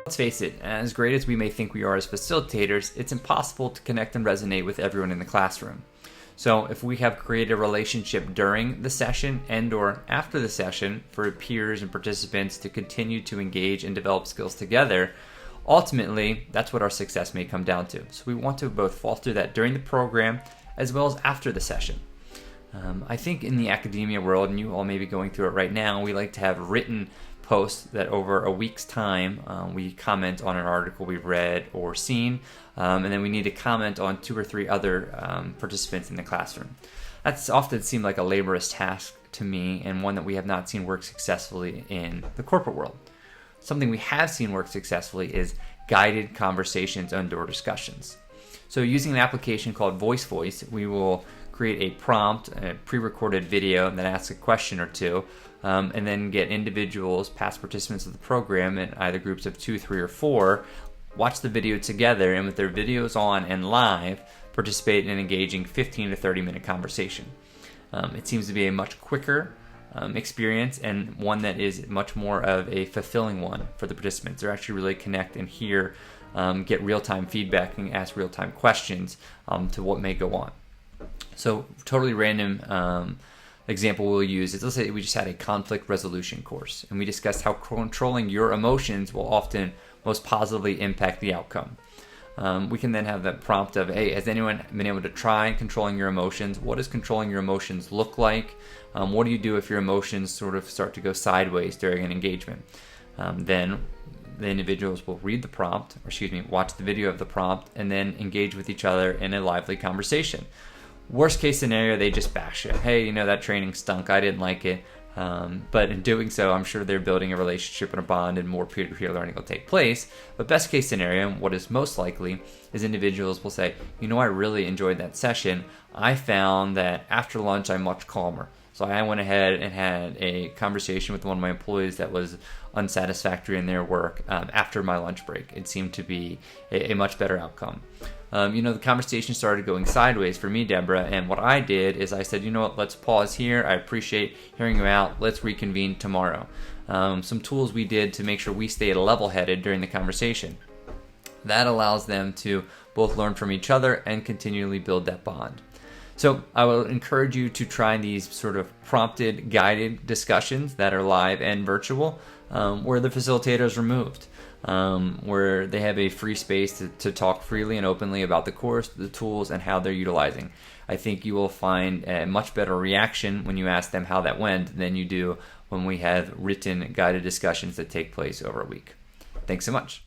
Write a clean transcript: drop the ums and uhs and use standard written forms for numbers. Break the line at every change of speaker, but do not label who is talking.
Let's face it, as great as we may think we are as facilitators, it's impossible to connect and resonate with everyone in the classroom. So if we have created a relationship during the session and or after the session for peers and participants to continue to engage and develop skills together, ultimately, that's what our success may come down to. So we want to both foster that during the program as well as after the session. I think in the academia world, and you all may be going through it right now, we like to have written posts that over a week's time we comment on an article we've read or seen, and then we need to comment on 2 or 3 other participants in the classroom. That's often seemed like a laborious task to me, and one that we have not seen work successfully in the corporate world. Something we have seen work successfully is guided conversations and/or discussions. So using an application called VoiceVoice, we will create a prompt, a pre-recorded video that asks a question or two, and then get individuals, past participants of the program, in either groups of 2, 3, or 4, watch the video together, and with their videos on and live, participate in an engaging 15 to 30 minute conversation. It seems to be a much quicker experience, and one that is much more of a fulfilling one for the participants. They're actually really connect and hear, get real-time feedback and ask real-time questions to what may go on. So totally random example we'll use is, let's say we just had a conflict resolution course and we discussed how controlling your emotions will often most positively impact the outcome. We can then have that prompt of, hey, has anyone been able to try controlling your emotions? What does controlling your emotions look like? What do you do if your emotions sort of start to go sideways during an engagement? Then the individuals will read the prompt, watch the video of the prompt, and then engage with each other in a lively conversation. Worst case scenario, they just bash it. Hey, that training stunk. I didn't like it. But in doing so, I'm sure they're building a relationship and a bond, and more peer-to-peer learning will take place. But best case scenario, what is most likely, is individuals will say, I really enjoyed that session. I found that after lunch, I'm much calmer. So I went ahead and had a conversation with one of my employees that was unsatisfactory in their work after my lunch break. It seemed to be a much better outcome. The conversation started going sideways for me, Deborah, and what I did is I said, let's pause here. I appreciate hearing you out. Let's reconvene tomorrow. Some tools we did to make sure we stayed level-headed during the conversation. That allows them to both learn from each other and continually build that bond. So I will encourage you to try these sort of prompted, guided discussions that are live and virtual, where the facilitator is removed. Where they have a free space to talk freely and openly about the course, the tools, and how they're utilizing. I think you will find a much better reaction when you ask them how that went than you do when we have written guided discussions that take place over a week. Thanks so much.